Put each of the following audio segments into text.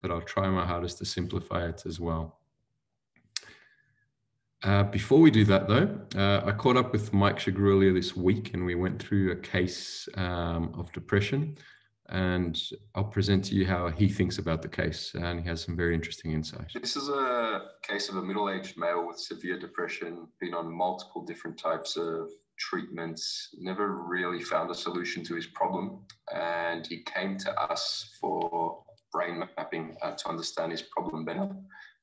but I'll try my hardest to simplify it as well. Before we do that though, I caught up with Mike Shagru earlier this week and we went through a case of depression, and I'll present to you how he thinks about the case, and he has some very interesting insight. This is a case of a middle-aged male with severe depression, been on multiple different types of treatments, never really found a solution to his problem, and he came to us for brain mapping to understand his problem better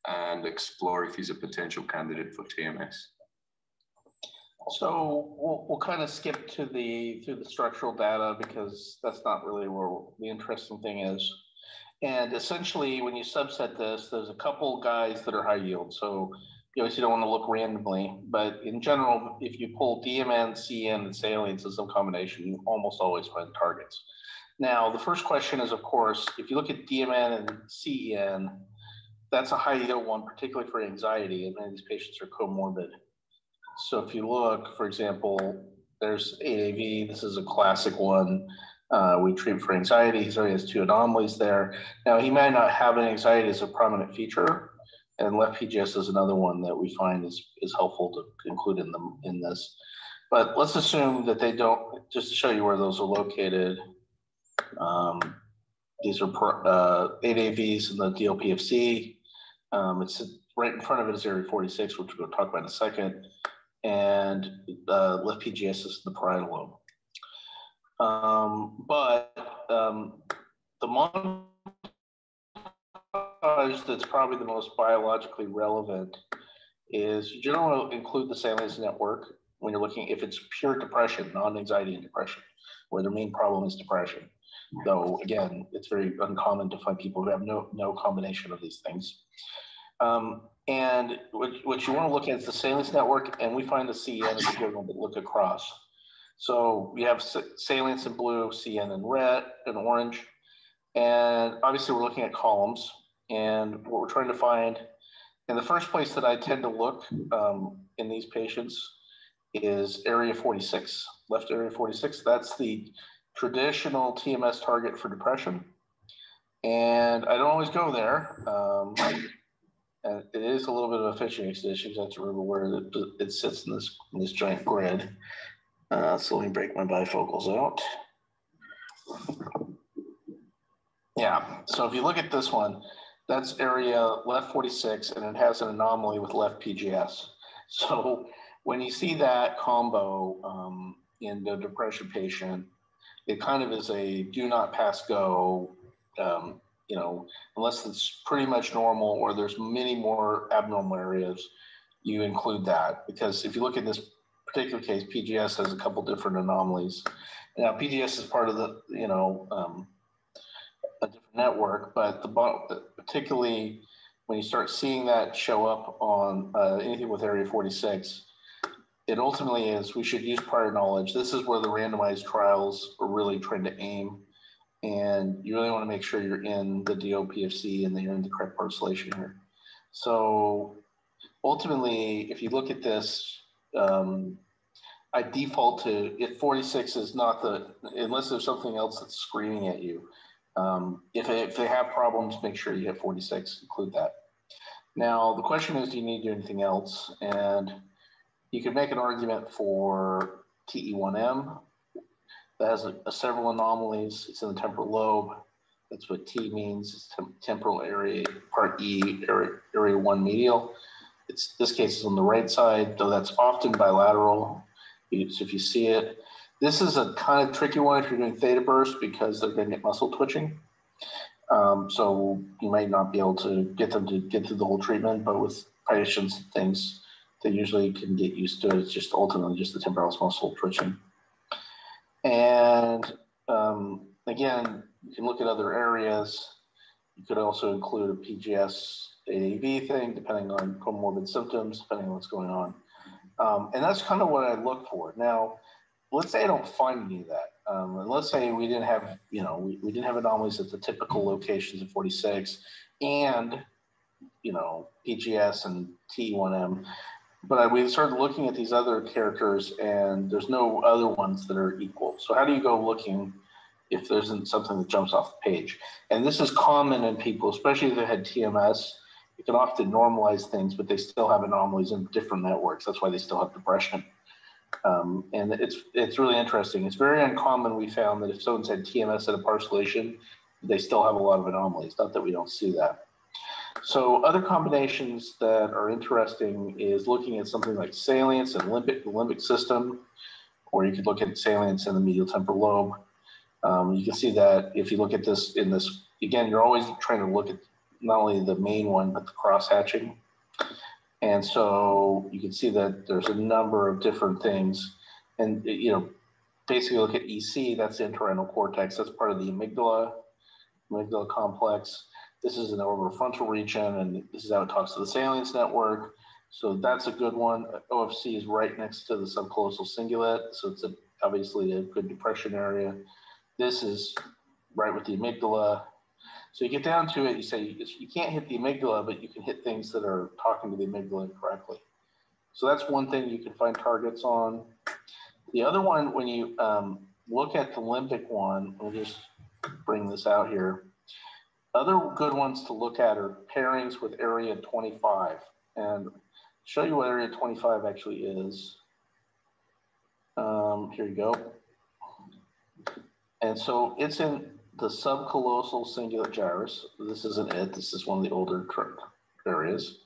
and explore if he's a potential candidate for TMS. So we'll kind of skip to through the structural data because that's not really where the interesting thing is. And essentially, when you subset this, there's a couple guys that are high yield. So you obviously don't want to look randomly, but in general, if you pull DMN, CN, and salience as some combination, you almost always find targets. Now, the first question is, of course, if you look at DMN and CN, that's a high yield one, particularly for anxiety, and many of these patients are comorbid. So if you look, for example, there's 8AV. This is a classic one. We treat for anxiety. He already has 2 anomalies there. Now, he might not have an anxiety as a prominent feature, and left PGS is another one that we find is helpful to include in this. But let's assume that they don't, just to show you where those are located. These are 8AVs in the DLPFC. It's right in front of it is area 46, which we'll talk about in a second. And left PGS is the parietal lobe. But the montage that's probably the most biologically relevant is you generally include the salience network when you're looking, if it's pure depression, non-anxiety and depression, where their main problem is depression. Though, again, it's very uncommon to find people who have no combination of these things. And what you want to look at is the salience network, and we find the CN as a good one to look across. So we have salience in blue, CN in red and orange. And obviously we're looking at columns. And what we're trying to find, in the first place that I tend to look in these patients is area 46, left area 46. That's the traditional TMS target for depression. And I don't always go there. And it is a little bit of a fishing expedition. You have to remember where it sits in this giant grid. So let me break my bifocals out. Yeah, so if you look at this one, that's area left 46, and it has an anomaly with left PGS. So when you see that combo in the depression patient, it kind of is a do not pass go, you know, unless it's pretty much normal or there's many more abnormal areas, you include that. Because if you look at this particular case, PGS has a couple different anomalies. Now, PGS is part of the, you know, a different network, but particularly when you start seeing that show up on anything with area 46, it ultimately is, we should use prior knowledge. This is where the randomized trials are really trying to aim. And you really want to make sure you're in the DOPFC and that you're in the correct parcellation here. So ultimately, if you look at this, I default to, if 46 is not unless there's something else that's screaming at you. If they have problems, make sure you hit 46, include that. Now, the question is, do you need to do anything else? And you can make an argument for TE1M. That has several anomalies. It's in the temporal lobe. That's what T means. It's temporal area, part E, area 1 medial. This case is on the right side, though that's often bilateral. So if you see it, this is a kind of tricky one if you're doing theta burst because they're going to get muscle twitching. So you might not be able to get them to get through the whole treatment, but with patients and things, they usually can get used to it. It's just ultimately just the temporalis muscle twitching. And again, you can look at other areas. You could also include a PGS AAV thing, depending on comorbid symptoms, depending on what's going on. And that's kind of what I look for. Now, let's say I don't find any of that. And let's say we didn't have, you know, we didn't have anomalies at the typical locations of 46 and, you know, PGS and T1M. But we started looking at these other characters and there's no other ones that are equal. So how do you go looking if there isn't something that jumps off the page. And this is common in people, especially if they had TMS. You can often normalize things, but they still have anomalies in different networks. That's why they still have depression. And it's really interesting. It's very uncommon, we found, that if someone's had TMS at a parcellation, they still have a lot of anomalies. Not that we don't see that. So other combinations that are interesting is looking at something like salience and the limbic system, or you could look at salience in the medial temporal lobe. You can see that if you look at this in this, again, you're always trying to look at not only the main one, but the cross-hatching. And so you can see that there's a number of different things. And, you know, basically look at EC, that's the entorhinal cortex. That's part of the amygdala complex. This is an orbitofrontal region, and this is how it talks to the salience network. So that's a good one. OFC is right next to the subcallosal cingulate. So it's obviously a good depression area. This is right with the amygdala. So you get down to it, you say you can't hit the amygdala, but you can hit things that are talking to the amygdala incorrectly. So that's one thing you can find targets on. The other one, when you look at the limbic one, we'll just bring this out here. Other good ones to look at are pairings with area 25. And show you what area 25 actually is. Here you go. And so it's in the subcallosal cingulate gyrus. This isn't it. This is one of the older areas.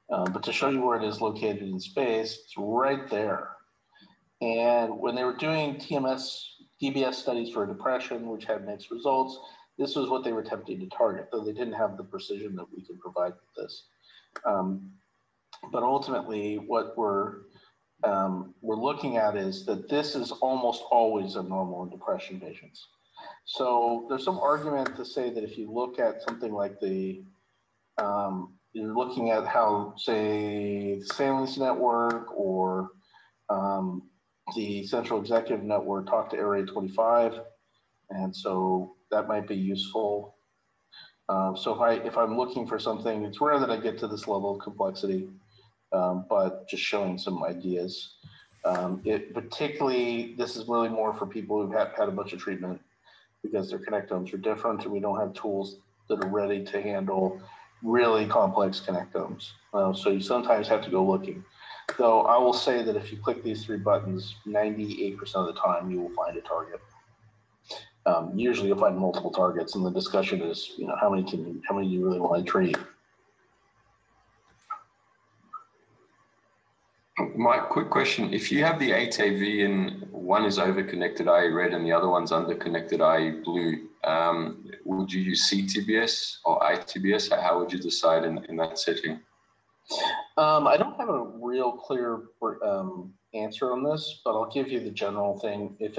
But to show you where it is located in space, it's right there. And when they were doing DBS studies for depression, which had mixed results, this was what they were attempting to target, though they didn't have the precision that we could provide with this. But ultimately, what we're looking at is that this is almost always abnormal in depression patients. So there's some argument to say that if you look at something like the, you're looking at how, say, the salience network or the central executive network talk to area 25, and so that might be useful. So if I'm looking for something, it's rare that I get to this level of complexity, but just showing some ideas. Particularly, this is really more for people who've had a bunch of treatment because their connectomes are different and we don't have tools that are ready to handle really complex connectomes. So you sometimes have to go looking. Though I will say that if you click these 3 buttons, 98% of the time you will find a target. Usually you'll find multiple targets, and the discussion is, you know, how many do you really want to treat? Mike, quick question. If you have the 8AV and one is overconnected, i.e. red, and the other one's underconnected, i.e. blue, would you use CTBS or ITBS? How would you decide in that setting? I don't have a real clear answer on this, but I'll give you the general thing. If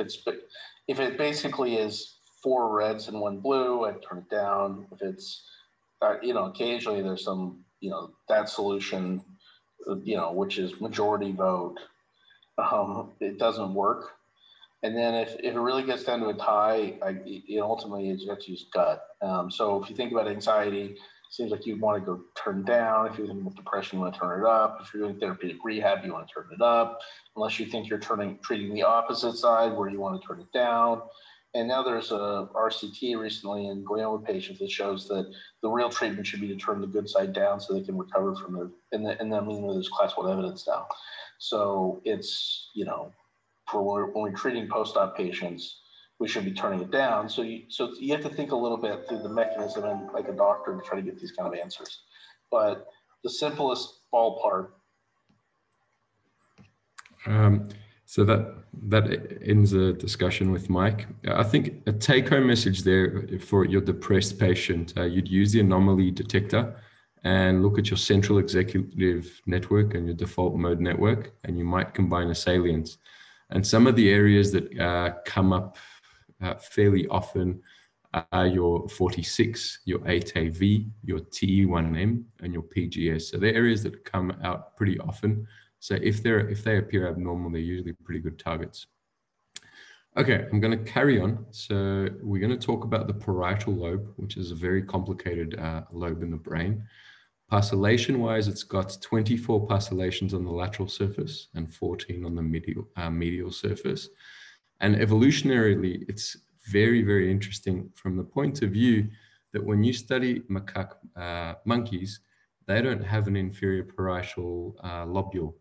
it basically is 4 reds and 1 blue, I'd turn it down. If it's, you know, occasionally there's some, you know, that solution, you know, which is majority vote, it doesn't work. And then if it really gets down to a tie, ultimately you have to use gut. So if you think about anxiety, seems like you want to go turn down. If you're thinking about depression, you want to turn it up. If you're doing therapeutic rehab, you want to turn it up. Unless you think you're treating the opposite side where you want to turn it down. And now there's a RCT recently in glioma patients that shows that the real treatment should be to turn the good side down so they can recover from their, and I mean, there's class 1 evidence now. So it's, you know, when we're treating post-op patients, we should be turning it down. So you have to think a little bit through the mechanism and like a doctor to try to get these kind of answers. But the simplest ballpark. So that ends the discussion with Mike. I think a take-home message there for your depressed patient, you'd use the anomaly detector and look at your central executive network and your default mode network, and you might combine a salience. And some of the areas that come up fairly often are your 46, your 8AV, your T1M, and your PGS. So they're areas that come out pretty often. So if they appear abnormal, they're usually pretty good targets. Okay, I'm going to carry on. So we're going to talk about the parietal lobe, which is a very complicated lobe in the brain. Parcellation-wise, it's got 24 parcellations on the lateral surface and 14 on the medial surface. And evolutionarily, it's very, very interesting from the point of view that when you study macaque monkeys, they don't have an inferior parietal lobule.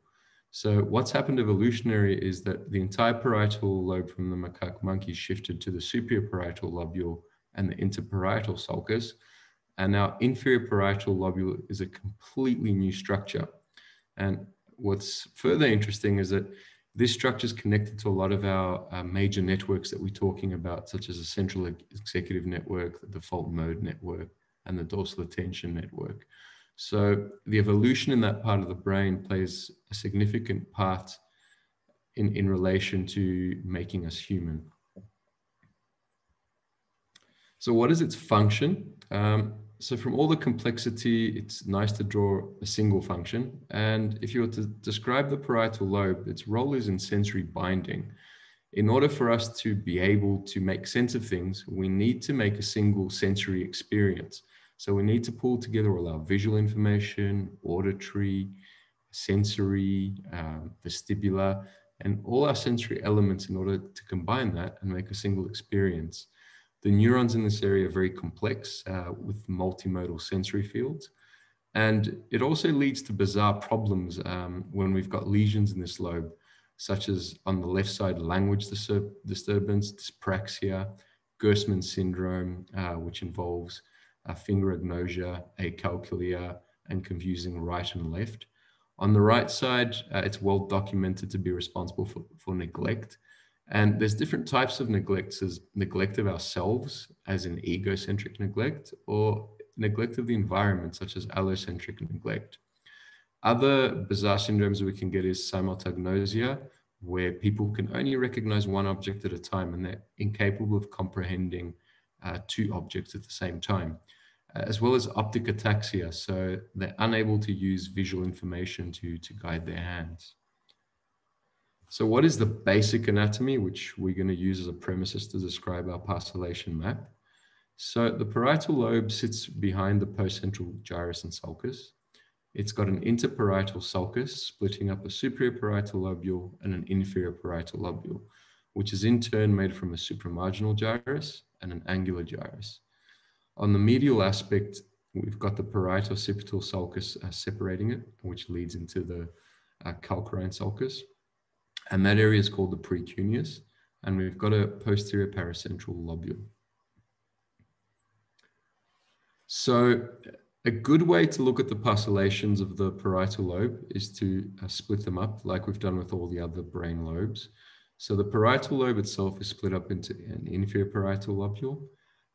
So what's happened evolutionary is that the entire parietal lobe from the macaque monkeys shifted to the superior parietal lobule and the interparietal sulcus. And now inferior parietal lobule is a completely new structure. And what's further interesting is that this structure is connected to a lot of our major networks that we're talking about, such as the central executive network, the default mode network, and the dorsal attention network. So the evolution in that part of the brain plays a significant part in relation to making us human. So what is its function? So from all the complexity, it's nice to draw a single function. And if you were to describe the parietal lobe, its role is in sensory binding. In order for us to be able to make sense of things, we need to make a single sensory experience. So we need to pull together all our visual information, auditory, sensory, vestibular, and all our sensory elements in order to combine that and make a single experience. The neurons in this area are very complex with multimodal sensory fields. And it also leads to bizarre problems when we've got lesions in this lobe, such as on the left side, language disturbance, dyspraxia, Gerstmann syndrome, which involves finger agnosia, acalculia, and confusing right and left. On the right side, it's well documented to be responsible for neglect. And there's different types of neglects, as neglect of ourselves, as in egocentric neglect, or neglect of the environment, such as allocentric neglect. Other bizarre syndromes we can get is simultagnosia, where people can only recognize one object at a time and they're incapable of comprehending two objects at the same time, as well as optic ataxia, so they're unable to use visual information to guide their hands. So what is the basic anatomy, which we're going to use as a premises to describe our parcellation map? So the parietal lobe sits behind the postcentral gyrus and sulcus. It's got an interparietal sulcus splitting up a superior parietal lobule and an inferior parietal lobule, which is in turn made from a supramarginal gyrus and an angular gyrus. On the medial aspect, we've got the parieto-occipital sulcus separating it, which leads into the calcarine sulcus. And that area is called the precuneus, and we've got a posterior paracentral lobule. So a good way to look at the parcellations of the parietal lobe is to split them up like we've done with all the other brain lobes. So the parietal lobe itself is split up into an inferior parietal lobule,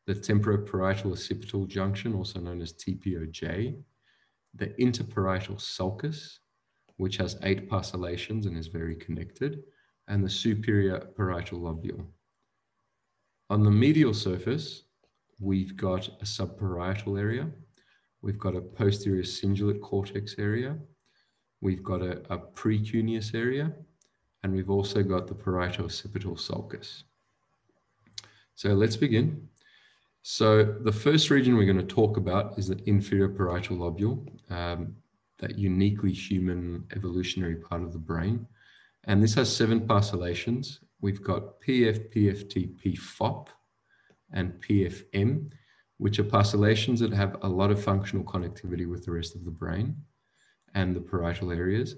the temporoparietal occipital junction, also known as TPOJ, the interparietal sulcus, which has 8 parcellations and is very connected, and the superior parietal lobule. On the medial surface, we've got a subparietal area, we've got a posterior cingulate cortex area, we've got a precuneus area, and we've also got the parieto-occipital sulcus. So let's begin. So the first region we're going to talk about is the inferior parietal lobule, that uniquely human evolutionary part of the brain. And this has 7 parcellations. We've got PF, PFT, PFOP, and PFM, which are parcellations that have a lot of functional connectivity with the rest of the brain and the parietal areas.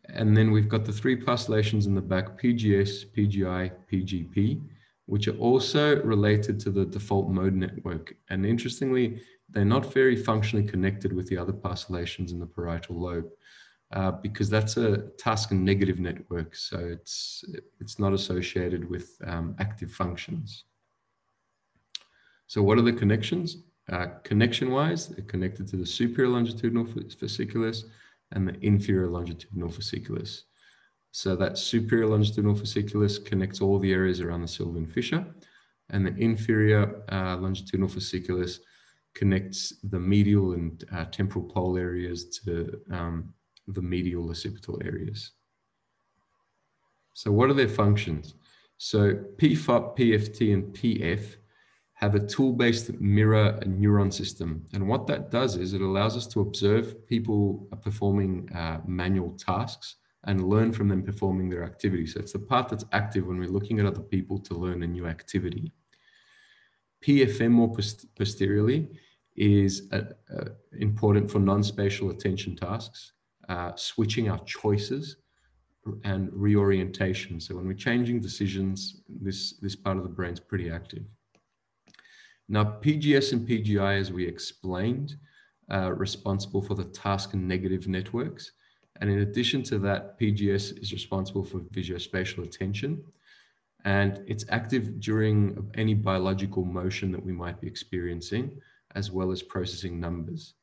And then we've got the 3 parcellations in the back, PGS, PGI, PGP, which are also related to the default mode network. And interestingly, they're not very functionally connected with the other parcellations in the parietal lobe because that's a task and negative network. So it's not associated with active functions. So what are the connections? Connection-wise, they're connected to the superior longitudinal fasciculus and the inferior longitudinal fasciculus. So that superior longitudinal fasciculus connects all the areas around the sylvian fissure, and the inferior longitudinal fasciculus connects the medial and temporal pole areas to the medial occipital areas. So what are their functions? So PFOP, PFT, and PF have a tool-based mirror neuron system. And what that does is it allows us to observe people performing manual tasks and learn from them performing their activity. So it's the part that's active when we're looking at other people to learn a new activity. PFM more posteriorly is important for non-spatial attention tasks, switching our choices and reorientation. So when we're changing decisions, this part of the brain's pretty active. Now, PGS and PGI, as we explained, responsible for the task and negative networks. And in addition to that, PGS is responsible for visuospatial attention. And it's active during any biological motion that we might be experiencing, as well as processing numbers.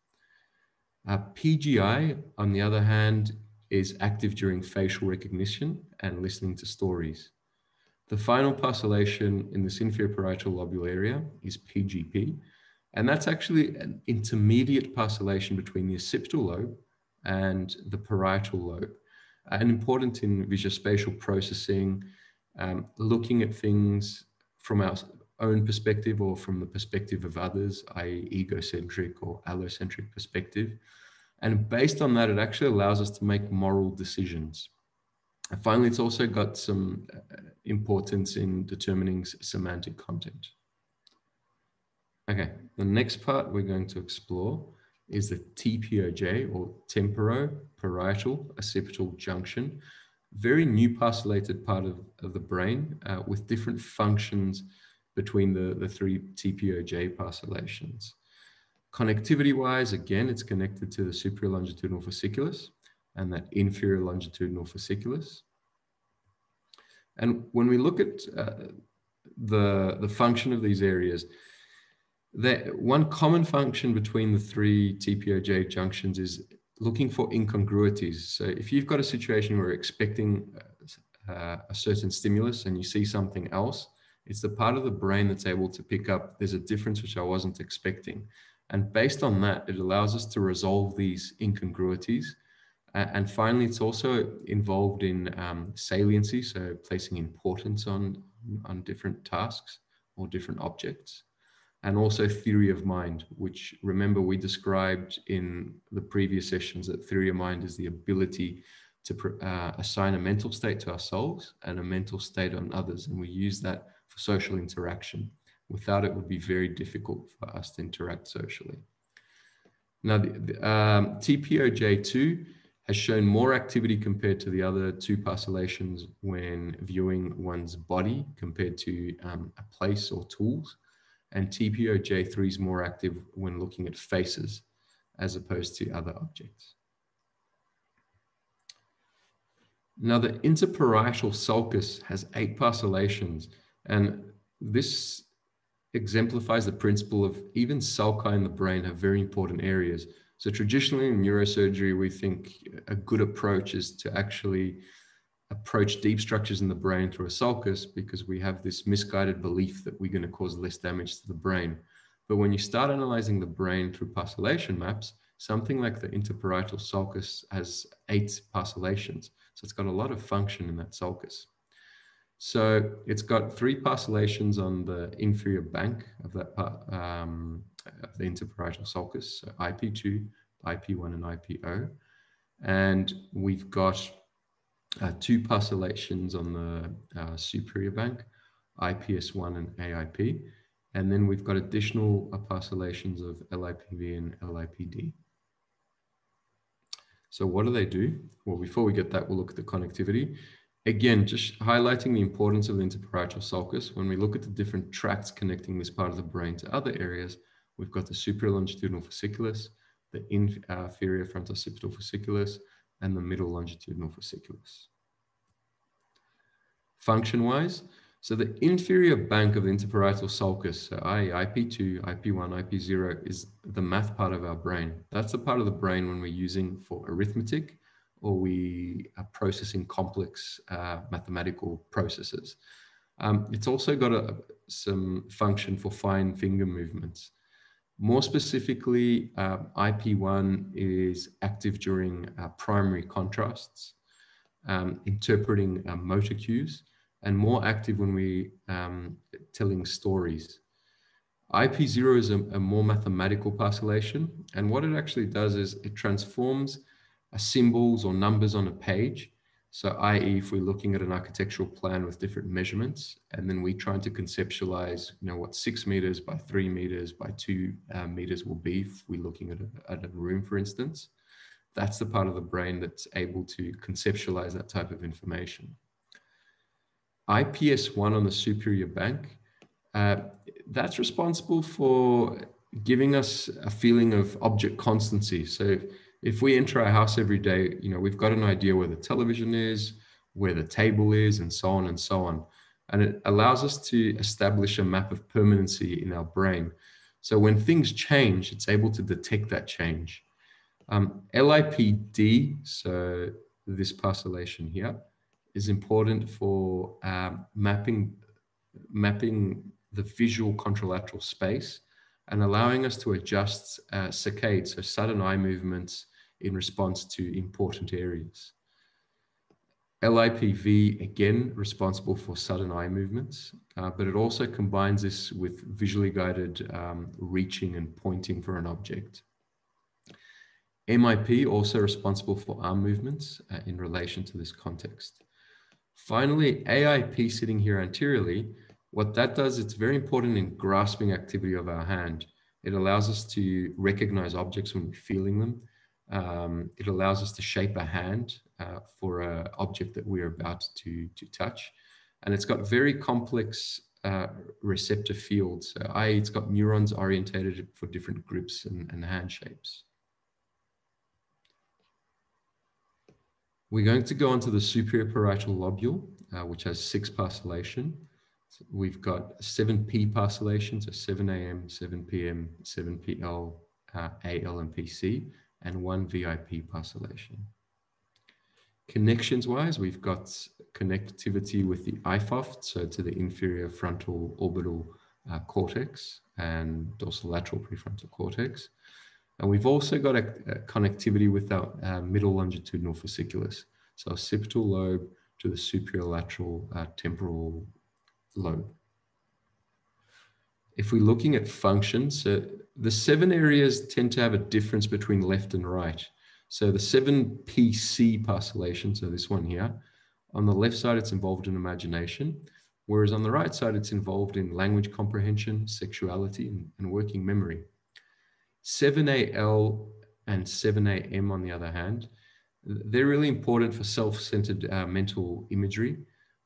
PGI, on the other hand, is active during facial recognition and listening to stories. The final parcellation in this inferior parietal lobule area is PGP, and that's actually an intermediate parcellation between the occipital lobe and the parietal lobe, and important in visuospatial processing, looking at things from our own perspective or from the perspective of others, i.e. egocentric or allocentric perspective. And based on that, it actually allows us to make moral decisions. And finally, it's also got some importance in determining semantic content. Okay, the next part we're going to explore is the TPOJ, or temporoparietal occipital junction. Very new parcellated part of the brain with different functions between the three TPOJ parcellations. Connectivity-wise, again, it's connected to the superior longitudinal fasciculus and that inferior longitudinal fasciculus. And when we look at the function of these areas, one common function between the three TPOJ junctions is looking for incongruities. So if you've got a situation where you're expecting a certain stimulus and you see something else, it's the part of the brain that's able to pick up, there's a difference which I wasn't expecting. And based on that, it allows us to resolve these incongruities. And finally, it's also involved in saliency, so placing importance on different tasks or different objects. And also theory of mind, which, remember, we described in the previous sessions that theory of mind is the ability to assign a mental state to ourselves and a mental state on others. And we use that for social interaction. Without it, it would be very difficult for us to interact socially. Now, the TPOJ2 has shown more activity compared to the other two parcellations when viewing one's body compared to a place or tools. And TPOJ3 is more active when looking at faces as opposed to other objects. Now, the interparietal sulcus has 8 parcellations, and this exemplifies the principle of even sulci in the brain have very important areas. So traditionally in neurosurgery, we think a good approach is to actually approach deep structures in the brain through a sulcus because we have this misguided belief that we're going to cause less damage to the brain. But when you start analyzing the brain through parcellation maps, something like the interparietal sulcus has 8 parcellations. So it's got a lot of function in that sulcus. So it's got 3 parcellations on the inferior bank of that part, of the interparietal sulcus, so IP2, IP1, and IPO. And we've got 2 parcellations on the superior bank, IPS1 and AIP. And then we've got additional parcellations of LIPV and LIPD. So what do they do? Well, before we get that, we'll look at the connectivity. Again, just highlighting the importance of the interparietal sulcus. When we look at the different tracts connecting this part of the brain to other areas, we've got the superior longitudinal fasciculus, the inferior frontooccipital fasciculus, and the middle longitudinal fasciculus. Function-wise, so the inferior bank of the interparietal sulcus, so IP2, IP1, IP0, is the math part of our brain. That's the part of the brain when we're using for arithmetic or we are processing complex mathematical processes. It's also got some function for fine finger movements. More specifically, IP1 is active during primary contrasts, interpreting motor cues, and more active when we telling stories. IP0 is a more mathematical parcellation, and what it actually does is it transforms symbols or numbers on a page So i.e., if we're looking at an architectural plan with different measurements, and then we're trying to conceptualize, what 6 meters by 3 meters by 2 meters will be if we're looking at a room, for instance. That's the part of the brain that's able to conceptualize that type of information. IPS1 on the superior bank, that's responsible for giving us a feeling of object constancy. So if we enter our house every day, we've got an idea where the television is, where the table is, and so on and so on. And it allows us to establish a map of permanency in our brain. So when things change, it's able to detect that change. LIPD, so this parcellation here, is important for mapping the visual contralateral space and allowing us to adjust saccades, so sudden eye movements in response to important areas. LIPV, again, responsible for sudden eye movements, but it also combines this with visually guided reaching and pointing for an object. MIP, also responsible for arm movements in relation to this context. Finally, AIP, sitting here anteriorly, what that does, it's very important in grasping activity of our hand. It allows us to recognize objects when we're feeling them. It allows us to shape a hand for an object that we're about to touch. And it's got very complex receptor fields, i.e. it's got neurons orientated for different grips and hand shapes. We're going to go on to the superior parietal lobule, which has 6 parcellation. So we've got 7P parcellations, so 7 AM, 7 PM, 7 PL, AL and PC, and 1 VIP parcellation. Connections-wise, we've got connectivity with the IFOFT, so to the inferior frontal orbital cortex and dorsolateral prefrontal cortex. And we've also got a connectivity with our middle longitudinal fasciculus, so occipital lobe to the superior lateral temporal lobe. If we're looking at functions, the 7 areas tend to have a difference between left and right. So the 7PC parcellation, so this one here, on the left side, it's involved in imagination, whereas on the right side, it's involved in language comprehension, sexuality, and working memory. 7AL and 7AM, on the other hand, they're really important for self-centered mental imagery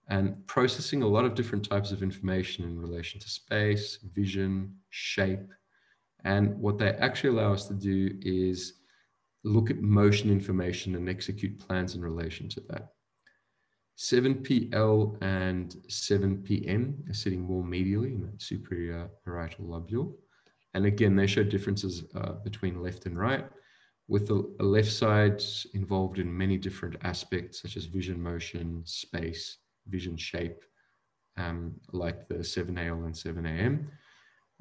and processing a lot of different types of information in relation to space, vision, shape. And what they actually allow us to do is look at motion information and execute plans in relation to that. 7PL and 7PM are sitting more medially in that superior parietal lobule. And again, they show differences between left and right, with the left side involved in many different aspects, such as vision, motion, space, vision shape, like the 7AL and 7AM.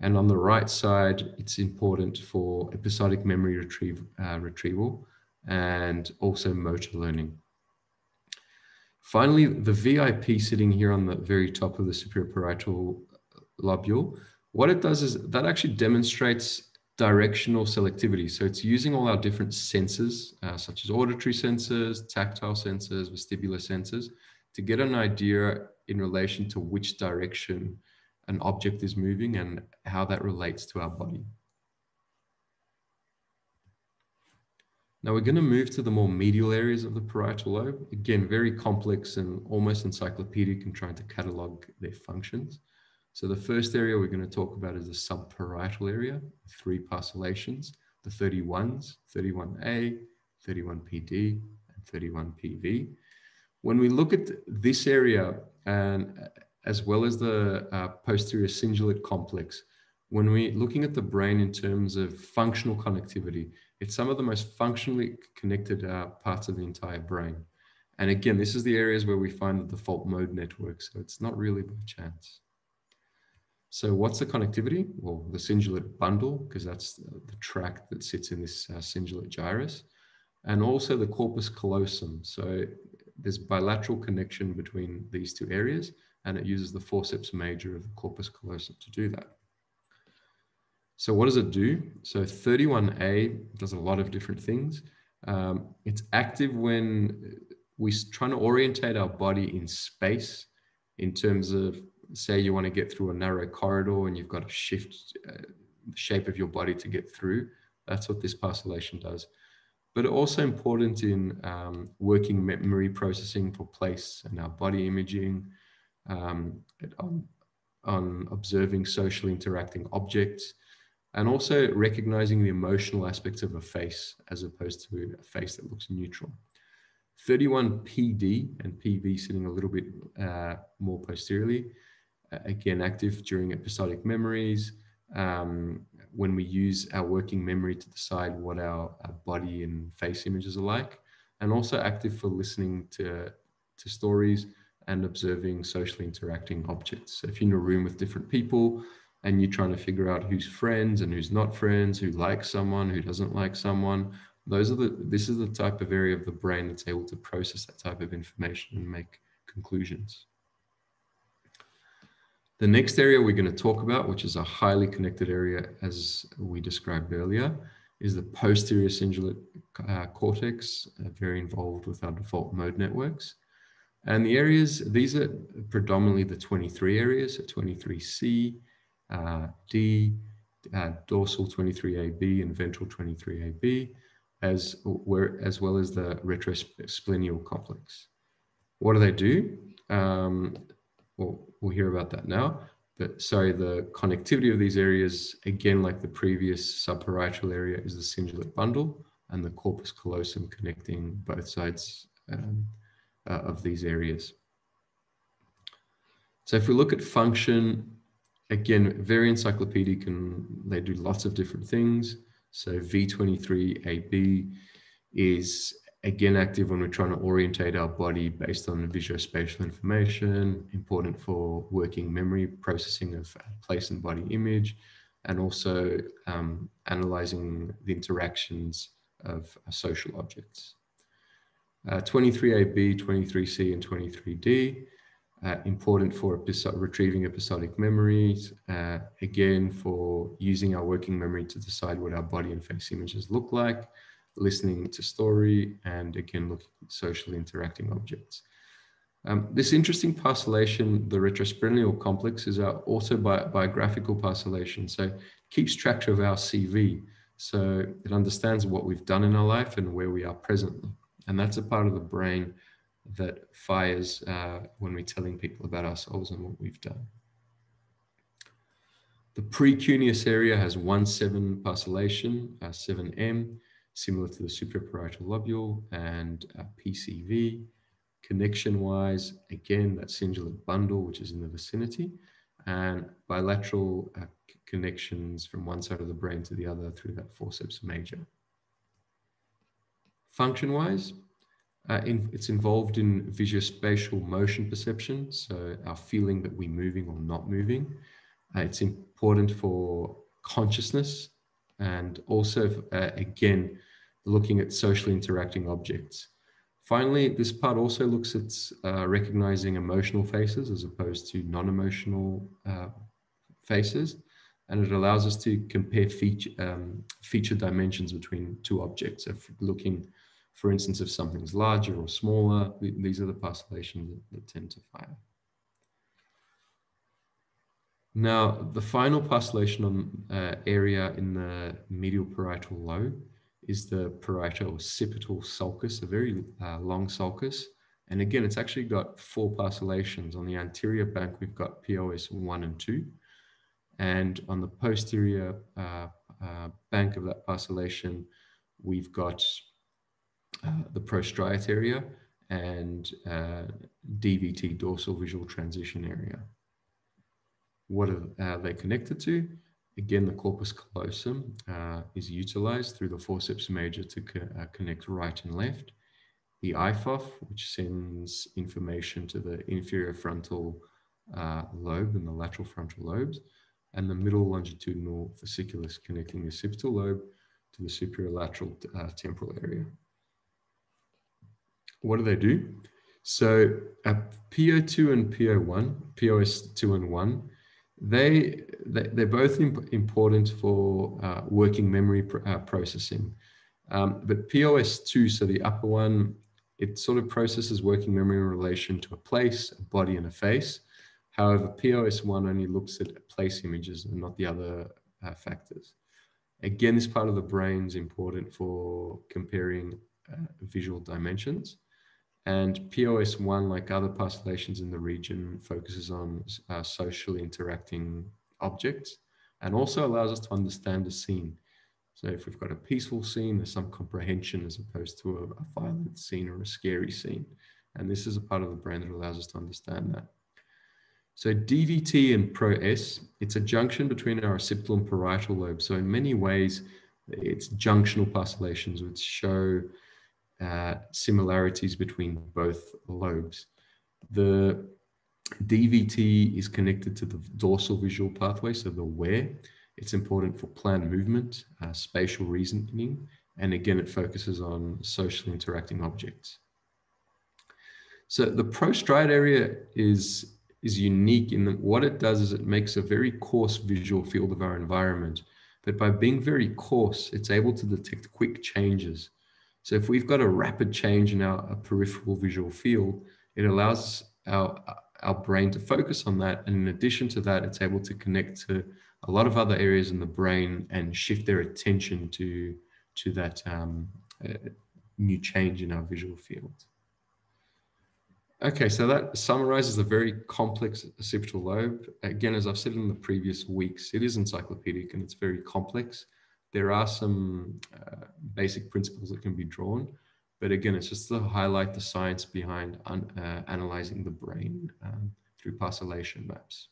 And on the right side, it's important for episodic memory retrieval and also motor learning. Finally, the VIP sitting here on the very top of the superior parietal lobule, what it does is that actually demonstrates directional selectivity. So it's using all our different senses, such as auditory sensors, tactile sensors, vestibular sensors, to get an idea in relation to which direction an object is moving and how that relates to our body. Now we're going to move to the more medial areas of the parietal lobe. Again, very complex and almost encyclopedic in trying to catalog their functions. So the first area we're going to talk about is the subparietal area, 3 parcellations, the 31s, 31A, 31PD, and 31PV. When we look at this area, and as well as the posterior cingulate complex, when we're looking at the brain in terms of functional connectivity, it's some of the most functionally connected parts of the entire brain. And again, this is the areas where we find the default mode network, so it's not really by chance. So what's the connectivity? Well, the cingulate bundle, because that's the tract that sits in this cingulate gyrus, and also the corpus callosum. So there's bilateral connection between these 2 areas, and it uses the forceps major of the corpus callosum to do that. So what does it do? So 31A does a lot of different things. It's active when we're trying to orientate our body in space in terms of, say you want to get through a narrow corridor and you've got to shift the shape of your body to get through. That's what this pastillation does. But also important in working memory processing for place and our body imaging, on observing socially interacting objects, and also recognizing the emotional aspects of a face as opposed to a face that looks neutral. 31 PD and PV sitting a little bit more posteriorly, again active during episodic memories, when we use our working memory to decide what our body and face images are like, and also active for listening to stories and observing socially interacting objects. So if you're in a room with different people and you're trying to figure out who's friends and who's not friends, who likes someone, who doesn't like someone, this is the type of area of the brain that's able to process that type of information and make conclusions. The next area we're going to talk about, which is a highly connected area as we described earlier, is the posterior cingulate cortex, very involved with our default mode networks. And the areas, these are predominantly the 23 areas, so 23C, D, dorsal 23AB and ventral 23AB, as well as the retrosplenial complex. What do they do? We'll hear about that now. But sorry, the connectivity of these areas, again, like the previous subparietal area, is the cingulate bundle and the corpus callosum connecting both sides of these areas. So if we look at function, again, very encyclopedic, and they do lots of different things. So V23AB is again active when we're trying to orientate our body based on visuospatial information, important for working memory processing of place and body image, and also analyzing the interactions of social objects. 23AB, 23C, and 23D, important for retrieving episodic memories, again for using our working memory to decide what our body and face images look like, listening to story, and again looking at socially interacting objects. This interesting pastillation, the retrosplenial complex, is our autobiographical pastillation, so it keeps track of our CV, so it understands what we've done in our life and where we are presently. And that's a part of the brain that fires when we're telling people about ourselves and what we've done. The precuneus area has 1-7 pastillation, 7M, similar to the supraparietal lobule, and PCV. Connection-wise, again, that cingulate bundle, which is in the vicinity, and bilateral connections from one side of the brain to the other through that forceps major. Function-wise, it's involved in visuospatial motion perception, so our feeling that we're moving or not moving. It's important for consciousness, and also, again, looking at socially interacting objects. Finally, this part also looks at recognizing emotional faces as opposed to non-emotional faces, and it allows us to compare feature dimensions between two objects. If looking, for instance, if something's larger or smaller, these are the pastillations that tend to fire. Now, the final pastillation area in the medial parietal lobe is the parietal occipital sulcus, a very long sulcus. And again, it's actually got 4 pastillations. On the anterior bank, we've got POS 1 and 2. And on the posterior bank of that pastillation, we've got the prostriate area and DVT, dorsal visual transition area. What are they connected to? Again, the corpus callosum is utilized through the forceps major to connect right and left. The IFOF, which sends information to the inferior frontal lobe and the lateral frontal lobes, and the middle longitudinal fasciculus connecting the occipital lobe to the superior lateral temporal area. What do they do? So PO2 and PO1, POS2 and 1, they're both important for working memory processing. But POS2, so the upper one, It sort of processes working memory in relation to a place, a body, and a face. However, POS1 only looks at place images and not the other factors. Again, this part of the brain is important for comparing visual dimensions. And POS1, like other parcellations in the region, focuses on socially interacting objects and also allows us to understand a scene. So if we've got a peaceful scene, there's some comprehension as opposed to a violent scene or a scary scene. And this is a part of the brain that allows us to understand that. So DVT and ProS, it's a junction between our occipital and parietal lobe. So in many ways, it's junctional parcellations which show similarities between both lobes. The DVT is connected to the dorsal visual pathway, so the where. It's important for planned movement, spatial reasoning, and again, it focuses on socially interacting objects. So the prostrate area is unique in that what it does is it makes a very coarse visual field of our environment, but by being very coarse, it's able to detect quick changes. So if we've got a rapid change in our peripheral visual field, it allows our brain to focus on that. And in addition to that, it's able to connect to a lot of other areas in the brain and shift their attention to that new change in our visual field. Okay, so that summarizes a very complex occipital lobe. Again, as I've said in the previous weeks, it is encyclopedic and it's very complex. There are some basic principles that can be drawn, but again, it's just to highlight the science behind analyzing the brain through parcellation maps.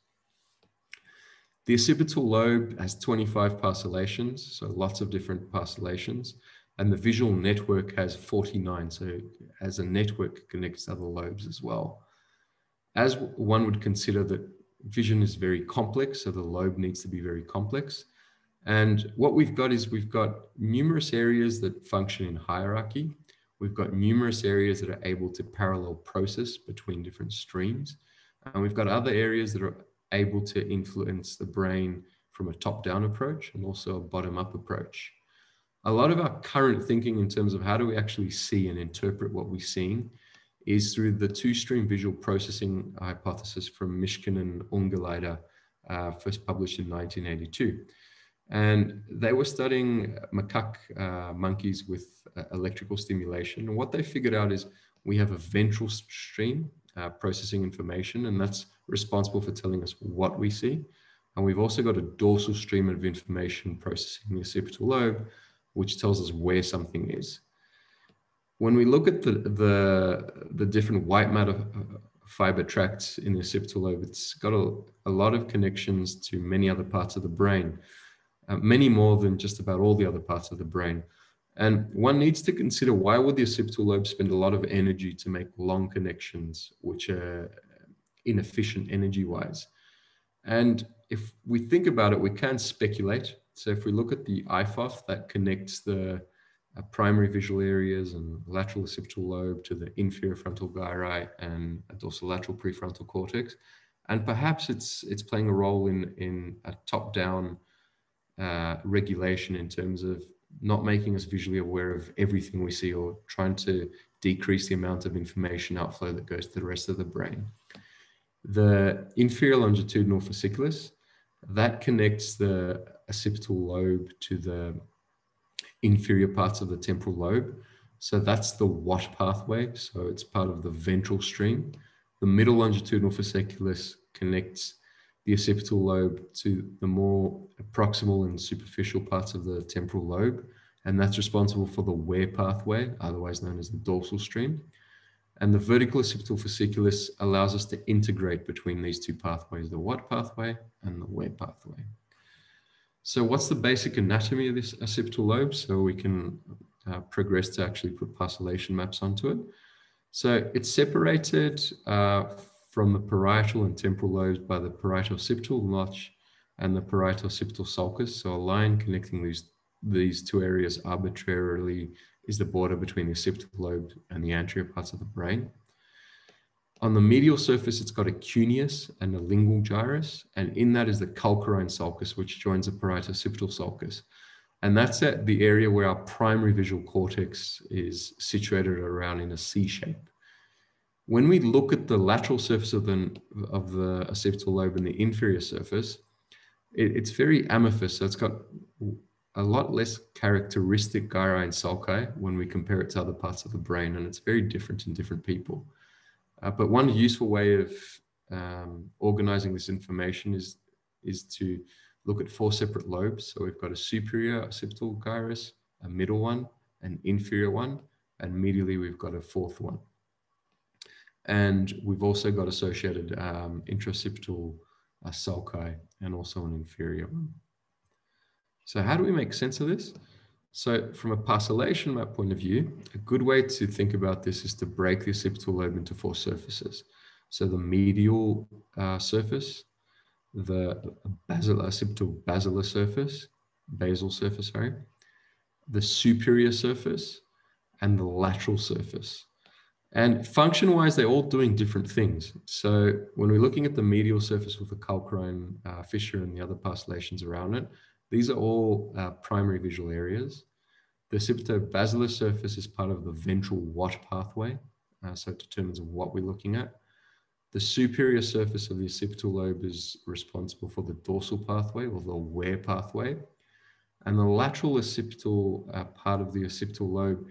The occipital lobe has 25 parcellations, so lots of different parcellations, and the visual network has 49, so as a network connects other lobes as well. As one would consider that vision is very complex, so the lobe needs to be very complex. And what we've got is we've got numerous areas that function in hierarchy. We've got numerous areas that are able to parallel process between different streams. And we've got other areas that are able to influence the brain from a top-down approach and also a bottom-up approach. A lot of our current thinking in terms of how do we actually see and interpret what we're seeing is through the two-stream visual processing hypothesis from Mishkin and Ungeleider, first published in 1982. And they were studying macaque monkeys with electrical stimulation. And what they figured out is we have a ventral stream processing information, and that's responsible for telling us what we see. And we've also got a dorsal stream of information processing the occipital lobe, which tells us where something is. When we look at the different white matter fiber tracts in the occipital lobe, it's got a lot of connections to many other parts of the brain. Many more than just about all the other parts of the brain. And one needs to consider, why would the occipital lobe spend a lot of energy to make long connections, which are inefficient energy-wise? And if we think about it, we can speculate. So if we look at the IFOF that connects the primary visual areas and lateral occipital lobe to the inferior frontal gyri and dorsolateral prefrontal cortex, and perhaps it's playing a role in a top-down regulation in terms of not making us visually aware of everything we see or trying to decrease the amount of information outflow that goes to the rest of the brain. The inferior longitudinal fasciculus, that connects the occipital lobe to the inferior parts of the temporal lobe. So that's the Watt pathway. So it's part of the ventral stream. The middle longitudinal fasciculus connects the occipital lobe to the more proximal and superficial parts of the temporal lobe, and that's responsible for the Ware pathway, otherwise known as the dorsal stream. And the vertical occipital fasciculus allows us to integrate between these two pathways, the Watt pathway and the Ware pathway. So what's the basic anatomy of this occipital lobe? So we can progress to actually put parcellation maps onto it. So it's separated from the parietal and temporal lobes by the parietal occipital notch and the parietal occipital sulcus. So a line connecting these two areas arbitrarily is the border between the occipital lobe and the anterior parts of the brain. On the medial surface, it's got a cuneus and a lingual gyrus, and in that is the calcarine sulcus, which joins the parietal occipital sulcus. And that's at the area where our primary visual cortex is situated around in a C shape. When we look at the lateral surface of the occipital lobe and the inferior surface, it's very amorphous. So it's got a lot less characteristic gyri and sulci when we compare it to other parts of the brain, and it's very different in different people. But one useful way of organizing this information is to look at 4 separate lobes. So we've got a superior occipital gyrus, a middle one, an inferior one, and medially we've got a 4th one. And we've also got associated intraoccipital sulci and also an inferior one. So how do we make sense of this? So from a parcellation map point of view, a good way to think about this is to break the occipital lobe into 4 surfaces. So the medial surface, the occipital basilar surface, basal surface, sorry, the superior surface, and the lateral surface. And function-wise, they're all doing different things. So when we're looking at the medial surface with the calcarine fissure and the other parcellations around it, these are all primary visual areas. The occipitobasilar surface is part of the ventral Watt pathway, so it determines what we're looking at. The superior surface of the occipital lobe is responsible for the dorsal pathway or the Ware pathway. And the lateral occipital part of the occipital lobe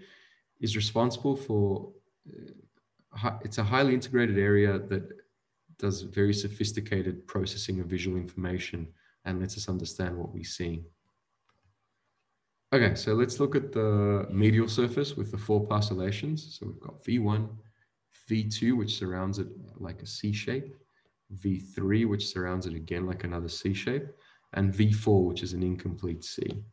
is responsible for, it's a highly integrated area that does very sophisticated processing of visual information and lets us understand what we're seeing. Okay, so let's look at the medial surface with the 4 parcellations. So we've got V1, V2, which surrounds it like a C shape, V3, which surrounds it again like another C shape, and V4, which is an incomplete C.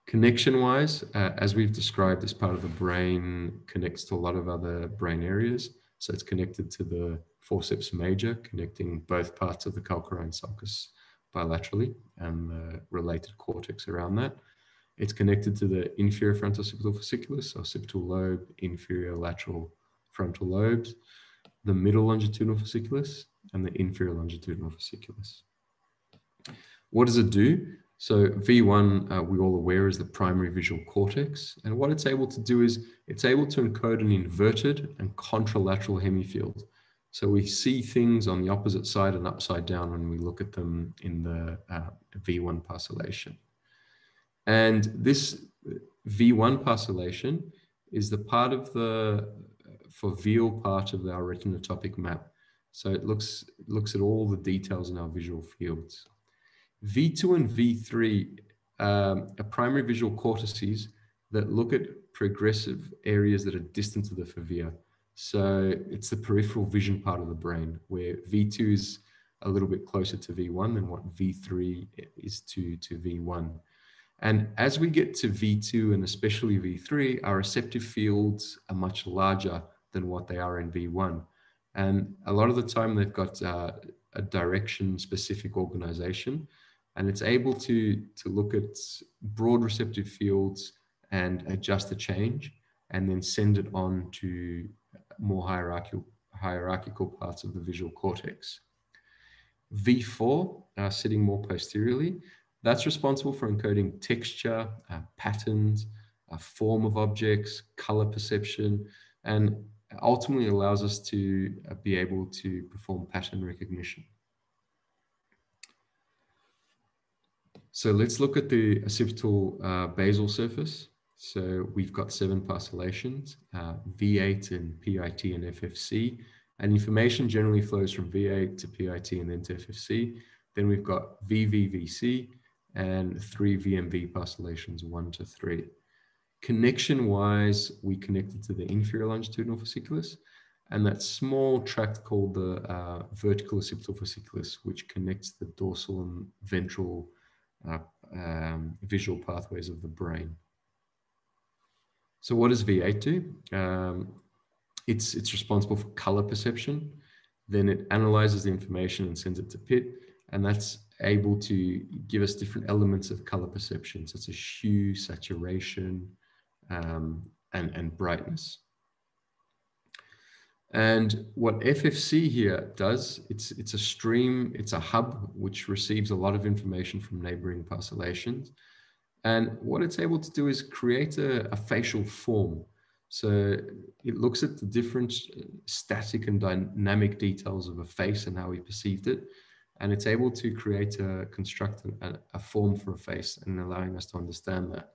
Connection-wise, as we've described, this part of the brain connects to a lot of other brain areas. So it's connected to the forceps major, connecting both parts of the calcarine sulcus bilaterally and the related cortex around that. It's connected to the inferior frontooccipital fasciculus, occipital lobe, inferior lateral frontal lobes, the middle longitudinal fasciculus, and the inferior longitudinal fasciculus. What does it do? So V1, we're all aware, is the primary visual cortex. And what it's able to do is it's able to encode an inverted and contralateral hemifield. So we see things on the opposite side and upside down when we look at them in the V1 parcellation. And this V1 parcellation is the part of the foveal part of our retinotopic map. So it looks at all the details in our visual fields. V2 and V3 are primary visual cortices that look at progressive areas that are distant to the fovea. So it's the peripheral vision part of the brain, where V2 is a little bit closer to V1 than what V3 is to V1. And as we get to V2 and especially V3, our receptive fields are much larger than what they are in V1. And a lot of the time they've got a direction-specific organization, and it's able to look at broad receptive fields and adjust the change, and then send it on to more hierarchical parts of the visual cortex. V4, sitting more posteriorly, that's responsible for encoding texture, patterns, form of objects, color perception, and ultimately allows us to be able to perform pattern recognition. So let's look at the occipital basal surface. So we've got 7 parcellations, V8 and PIT and FFC, and information generally flows from V8 to PIT and then to FFC. Then we've got VVVC and 3 VMV parcellations, 1 to 3. Connection-wise, we connected to the inferior longitudinal fasciculus and that small tract called the vertical occipital fasciculus, which connects the dorsal and ventral visual pathways of the brain. So what does V8 do? It's responsible for color perception. Then it analyzes the information and sends it to PIT, and that's able to give us different elements of color perception, such as hue, saturation, and brightness. And what FFC here does, it's a stream, it's a hub which receives a lot of information from neighboring parcellations. And what it's able to do is create a facial form. So it looks at the different static and dynamic details of a face and how we perceived it. And it's able to construct a form for a face and allowing us to understand that.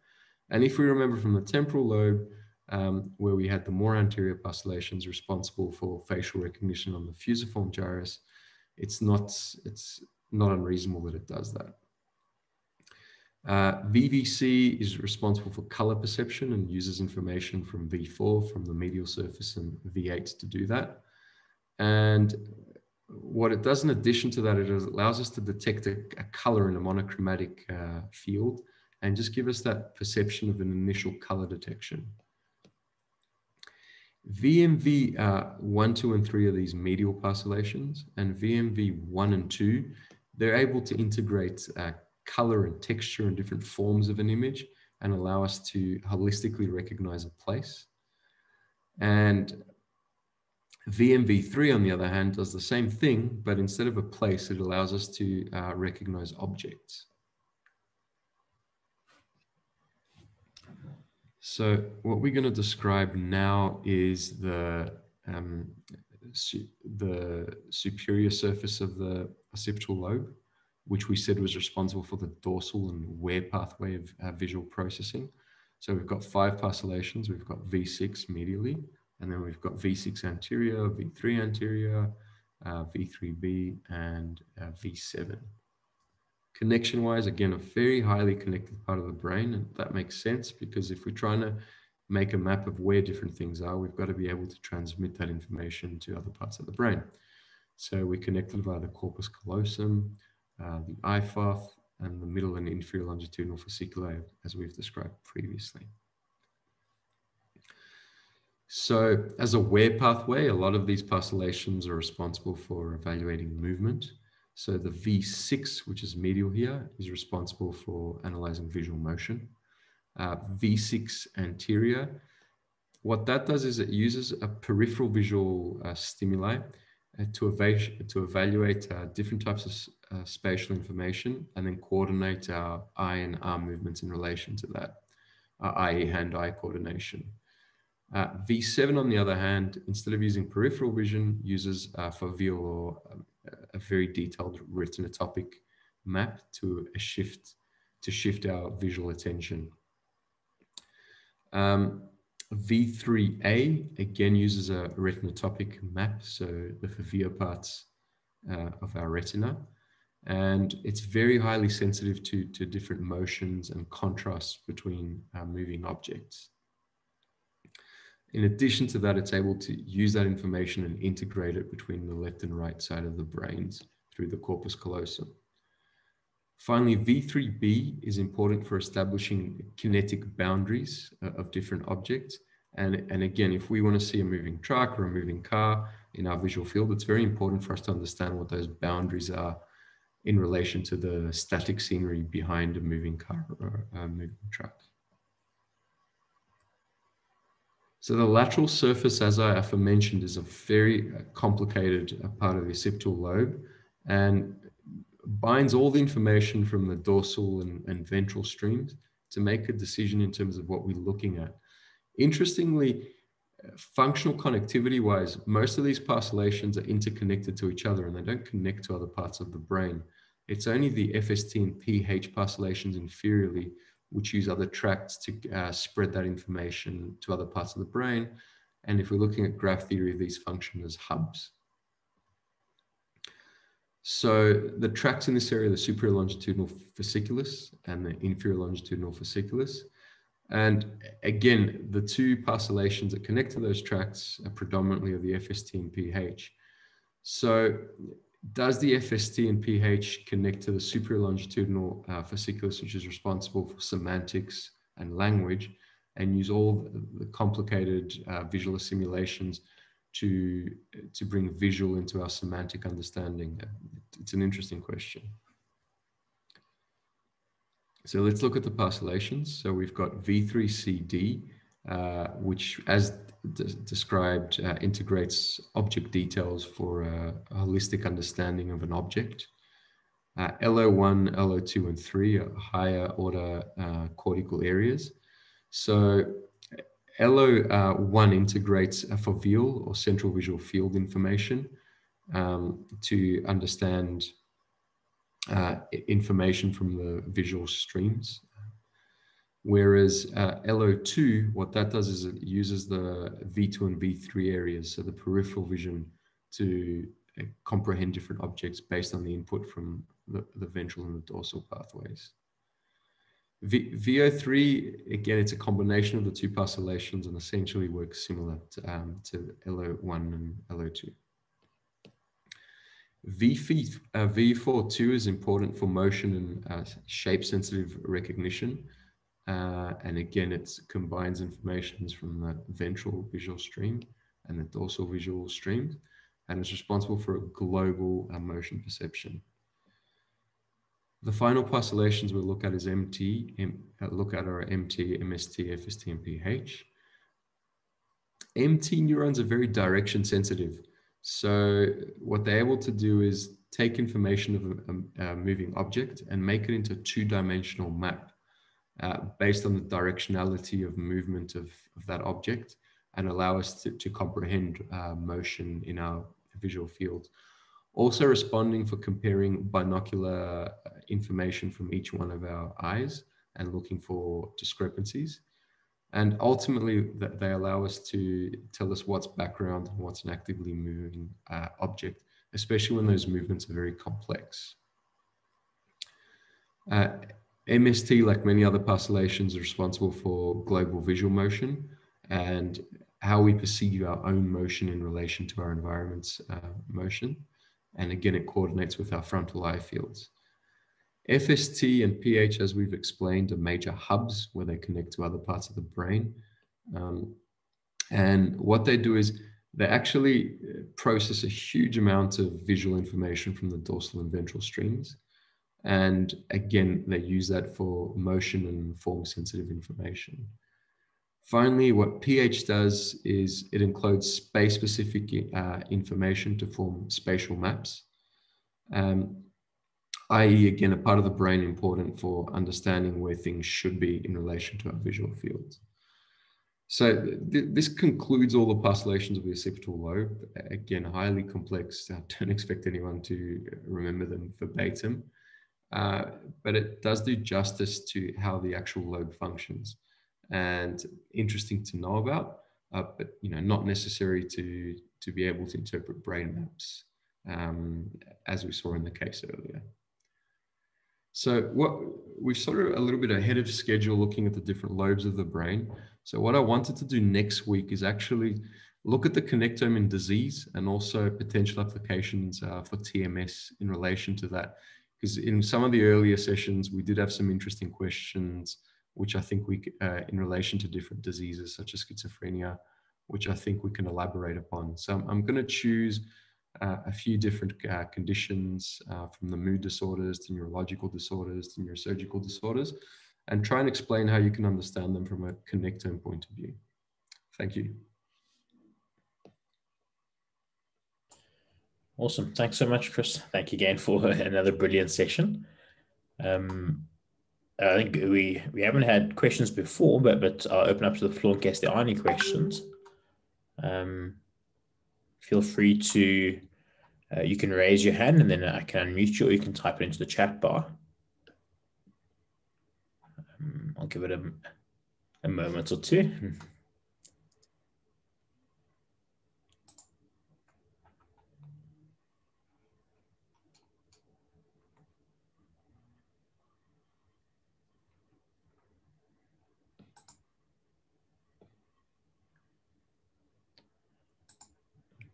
And if we remember from the temporal lobe, where we had the more anterior parcellations responsible for facial recognition on the fusiform gyrus, it's not unreasonable that it does that. VVC is responsible for color perception and uses information from V4 from the medial surface and V8 to do that. And what it does in addition to that, it allows us to detect a color in a monochromatic field and just give us that perception of an initial color detection. VMV 1, 2, and 3 are these medial parcellations, and VMV 1 and 2, they're able to integrate color and texture and different forms of an image and allow us to holistically recognize a place. And VMV3, on the other hand, does the same thing, but instead of a place, it allows us to recognize objects. So what we're going to describe now is the superior surface of the occipital lobe, which we said was responsible for the dorsal and wear pathway of visual processing. So we've got 5 parcellations. We've got V6 medially, and then we've got V6 anterior, V3 anterior, V3B, and V7. Connection-wise, again, a very highly connected part of the brain, and that makes sense because if we're trying to make a map of where different things are, we've got to be able to transmit that information to other parts of the brain. So we're connected via the corpus callosum, the IFOF, and the middle and inferior longitudinal fasciculi, as we've described previously. So as a wear pathway, a lot of these parcellations are responsible for evaluating movement. So the V6, which is medial here, is responsible for analyzing visual motion. V6 anterior, what that does is it uses a peripheral visual stimuli to evaluate different types of spatial information and then coordinate our eye and arm movements in relation to that, i.e. hand-eye coordination. V7, on the other hand, instead of using peripheral vision, uses foveal, a very detailed retinotopic map to shift our visual attention. V3A again uses a retinotopic map, so the foveal parts of our retina, and it's very highly sensitive to different motions and contrasts between moving objects. In addition to that, it's able to use that information and integrate it between the left and right side of the brains through the corpus callosum. Finally, V3B is important for establishing kinetic boundaries of different objects. And again, if we want to see a moving truck or a moving car in our visual field, it's very important for us to understand what those boundaries are in relation to the static scenery behind a moving car or a moving truck. So the lateral surface, as I aforementioned, is a very complicated part of the occipital lobe and binds all the information from the dorsal and ventral streams to make a decision in terms of what we're looking at. Interestingly, functional connectivity wise, most of these parcellations are interconnected to each other and they don't connect to other parts of the brain. It's only the FST and PH parcellations inferiorly which use other tracts to spread that information to other parts of the brain. And if we're looking at graph theory, these function as hubs. So the tracts in this area are the superior longitudinal fasciculus and the inferior longitudinal fasciculus. And again, the 2 parcellations that connect to those tracts are predominantly of the FST and PH. So does the FST and PH connect to the superior longitudinal fasciculus, which is responsible for semantics and language, and use all the complicated visual assimilations to bring visual into our semantic understanding? It's an interesting question. So let's look at the parcellations. So we've got V3CD, which, as described, integrates object details for a holistic understanding of an object. LO1, LO2, and 3 are higher order cortical areas. So LO1 integrates foveal or central visual field information to understand information from the visual streams. Whereas LO2, what that does is it uses the V2 and V3 areas, so the peripheral vision, to comprehend different objects based on the input from the ventral and the dorsal pathways. VO3, again, it's a combination of the two parcellations and essentially works similar to LO1 and LO2. V42 is important for motion and shape-sensitive recognition. And again, it combines information from the ventral visual stream and the dorsal visual streams, and is responsible for a global motion perception. The final parcellations we'll look at is MT, are MT, MST, FST, and PH. MT neurons are very direction sensitive. So what they're able to do is take information of a moving object and make it into a two-dimensional map based on the directionality of movement of that object, and allow us to comprehend motion in our visual field. Also responding for comparing binocular information from each one of our eyes and looking for discrepancies. And ultimately, they allow us to tell us what's background and what's an actively moving object, especially when those movements are very complex. MST, like many other parcellations, are responsible for global visual motion and how we perceive our own motion in relation to our environment's motion. And again, it coordinates with our frontal eye fields. FST and PH, as we've explained, are major hubs where they connect to other parts of the brain. And what they do is they actually process a huge amount of visual information from the dorsal and ventral streams. And again, they use that for motion and form-sensitive information. Finally, what PH does is it encodes space-specific information to form spatial maps, i.e., again, a part of the brain important for understanding where things should be in relation to our visual fields. So this concludes all the parcellations of the occipital lobe. Again, highly complex. I don't expect anyone to remember them verbatim, but it does do justice to how the actual lobe functions. And interesting to know about, but not necessary to be able to interpret brain maps, as we saw in the case earlier. So we're sort of a little bit ahead of schedule looking at the different lobes of the brain. So what I wanted to do next week is actually look at the connectome in disease and also potential applications for TMS in relation to that. Because in some of the earlier sessions, we did have some interesting questions which I think in relation to different diseases such as schizophrenia, which I think we can elaborate upon. So I'm going to choose a few different conditions from the mood disorders to neurological disorders to neurosurgical disorders, and try and explain how you can understand them from a connectome point of view. Thank you. Awesome. Thanks so much, Chris. Thank you again for another brilliant session. I think we haven't had questions before, but I'll open up to the floor in case there are any questions. Feel free to, you can raise your hand and then I can unmute you, or you can type it into the chat bar. I'll give it a moment or two.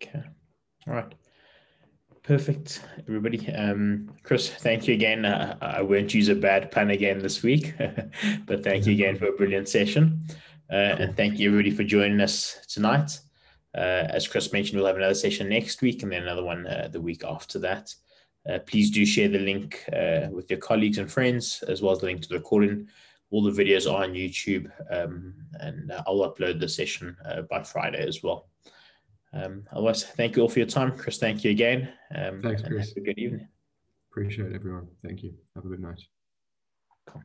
Okay. All right. Perfect, everybody. Chris, thank you again. I won't use a bad pun again this week, but thank you again for a brilliant session. And thank you, everybody, for joining us tonight. As Chris mentioned, we'll have another session next week and then another one the week after that. Please do share the link with your colleagues and friends, as well as the link to the recording. All the videos are on YouTube, and I'll upload the session by Friday as well. Otherwise, thank you all for your time. Chris, thank you again. Thanks, Chris. Have a good evening. Appreciate everyone. Thank you. Have a good night. Cool.